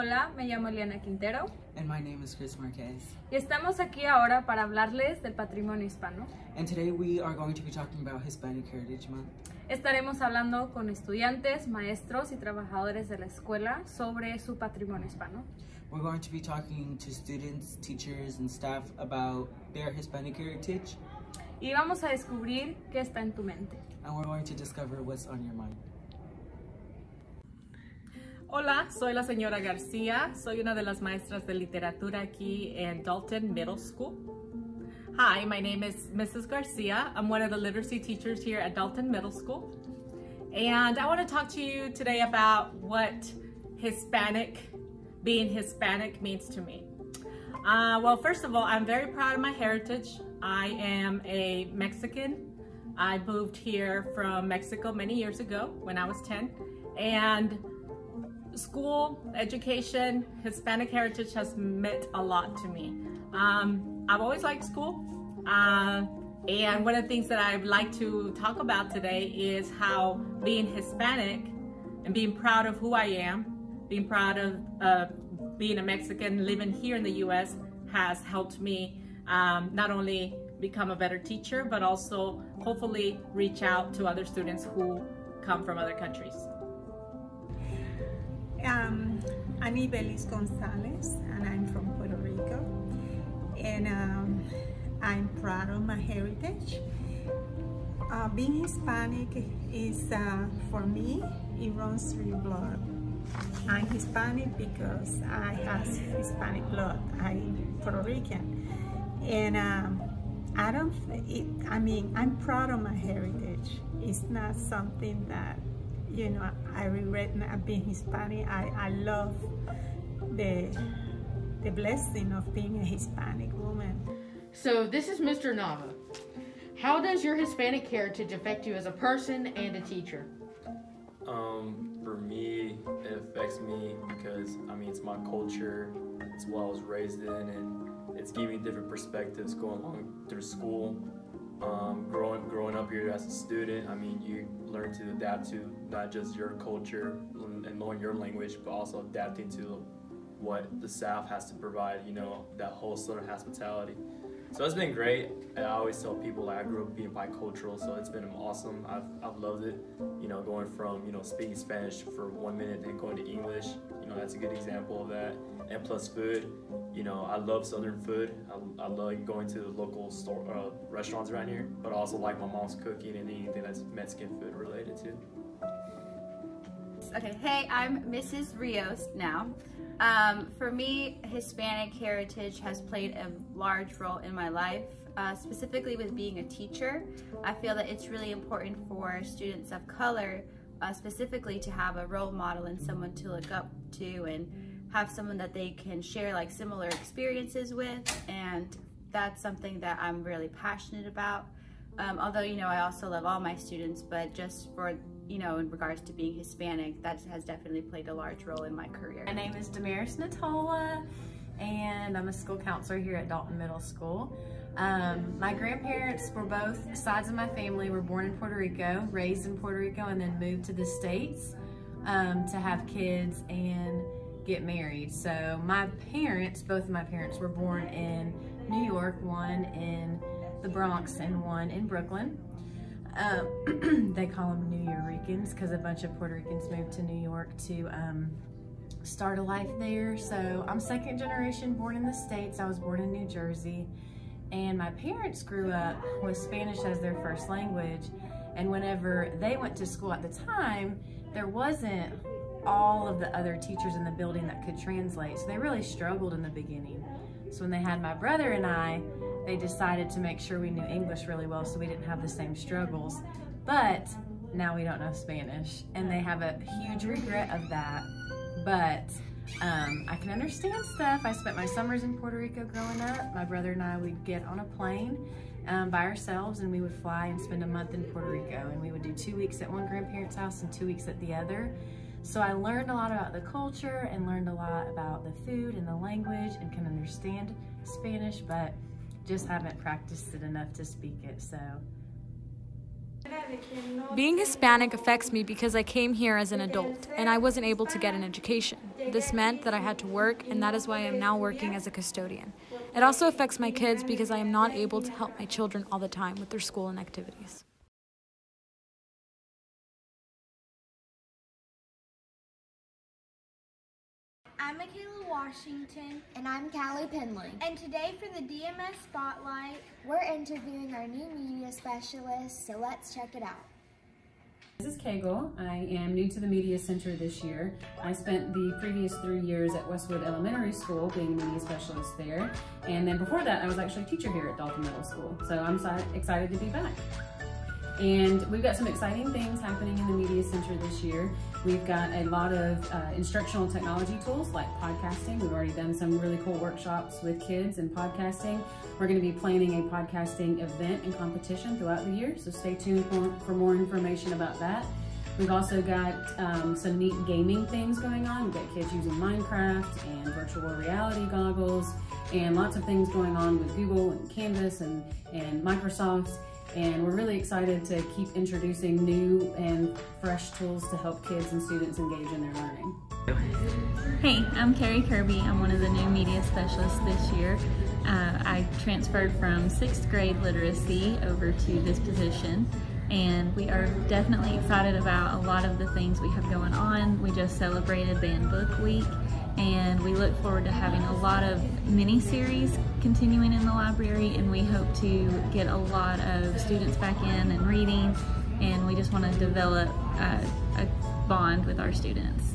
Hola, me llamo Eliana Quintero. And my name is Chris Marquez. Y estamos aquí ahora para hablarles del patrimonio hispano. And today we are going to be talking about Hispanic Heritage Month. Estaremos hablando con estudiantes, maestros y trabajadores de la escuela sobre su patrimonio hispano. We're going to be talking to students, teachers, and staff about their Hispanic heritage. Y vamos a descubrir qué está en tu mente. And we're going to discover what's on your mind. Hola, soy la señora Garcia. Soy una de las maestras de literatura aquí en Dalton Middle School. Hi, my name is Mrs. Garcia. I'm one of the literacy teachers here at Dalton Middle School. And I want to talk to you today about what being Hispanic means to me. Well, first of all, I'm very proud of my heritage. I am a Mexican. I moved here from Mexico many years ago when I was 10. And school, education, Hispanic heritage has meant a lot to me. I've always liked school. And one of the things that I'd like to talk about today is how being Hispanic and being proud of who I am, being proud of being a Mexican living here in the US has helped me not only become a better teacher, but also hopefully reach out to other students who come from other countries. I'm Gonzalez, and I'm from Puerto Rico, and I'm proud of my heritage. Being Hispanic is, for me, it runs through blood. I'm Hispanic because I have Hispanic blood. I'm Puerto Rican, and I'm proud of my heritage. It's not something that, you know, I regret not being Hispanic. I love the blessing of being a Hispanic woman. So this is Mr. Nava. How does your Hispanic heritage affect you as a person and a teacher? For me, it affects me because, it's my culture, it's what I was raised in, and it's giving me different perspectives going along through school. Growing up here as a student, you learn to adapt to not just your culture and knowing your language, but also adapting to what the South has to provide, that whole Southern hospitality. So it's been great, and I always tell people I grew up being bicultural, so it's been awesome. I've loved it, going from, speaking Spanish for 1 minute and going to English, that's a good example of that. And plus food, I love Southern food. I love going to the local restaurants around here, but I also like my mom's cooking and anything that's Mexican food related to. Okay, hey, I'm Mrs. Rios now. For me, Hispanic heritage has played a large role in my life, specifically with being a teacher. I feel that it's really important for students of color, specifically to have a role model and someone to look up to and have someone that they can share like similar experiences with, and that's something that I'm really passionate about. Although, I also love all my students, but just for, in regards to being Hispanic, that has definitely played a large role in my career. My name is Natola, and I'm a school counselor here at Dalton Middle School. My grandparents were both sides of my family were born in Puerto Rico, raised in Puerto Rico, and then moved to the States to have kids and get married. So both of my parents were born in New York, one in the Bronx and one in Brooklyn. They call them New Yorkers because a bunch of Puerto Ricans moved to New York to start a life there. So I'm second generation born in the States. I was born in New Jersey, and my parents grew up with Spanish as their first language. And whenever they went to school at the time, there wasn't all of the other teachers in the building that could translate. So they really struggled in the beginning. So when they had my brother and I, they decided to make sure we knew English really well so we didn't have the same struggles. But now we don't know Spanish, and they have a huge regret of that. But I can understand stuff. I spent my summers in Puerto Rico growing up. My brother and I would get on a plane by ourselves, and we would fly and spend a month in Puerto Rico, and we would do 2 weeks at one grandparent's house and 2 weeks at the other. So I learned a lot about the culture and learned a lot about the food and the language and can understand Spanish, but just haven't practiced it enough to speak it. So Being Hispanic affects me because I came here as an adult and I wasn't able to get an education. This meant that I had to work, and that is why I am now working as a custodian. It also affects my kids because I am not able to help my children all the time with their school and activities. I'm Michaela Washington. And I'm Callie Penley. And today for the DMS Spotlight, we're interviewing our new media specialist, so let's check it out. This is Kegel. I am new to the Media Center this year. I spent the previous 3 years at Westwood Elementary School being a media specialist there. And then before that, I was actually a teacher here at Dalton Middle School. So I'm excited to be back. And we've got some exciting things happening in the Media Center this year. We've got a lot of instructional technology tools like podcasting. We've already done some really cool workshops with kids in podcasting. We're going to be planning a podcasting event and competition throughout the year, so stay tuned for more information about that. We've also got some neat gaming things going on. We've got kids using Minecraft and virtual reality goggles and lots of things going on with Google and Canvas and Microsoft. And we're really excited to keep introducing new and fresh tools to help kids and students engage in their learning. Hey, I'm Carrie Kirby. I'm one of the new media specialists this year. I transferred from 6th grade literacy over to this position, and we are definitely excited about a lot of the things we have going on. We just celebrated Banned Book Week, and we look forward to having a lot of mini-series continuing in the library, and we hope to get a lot of students back in and reading, and we just want to develop a bond with our students.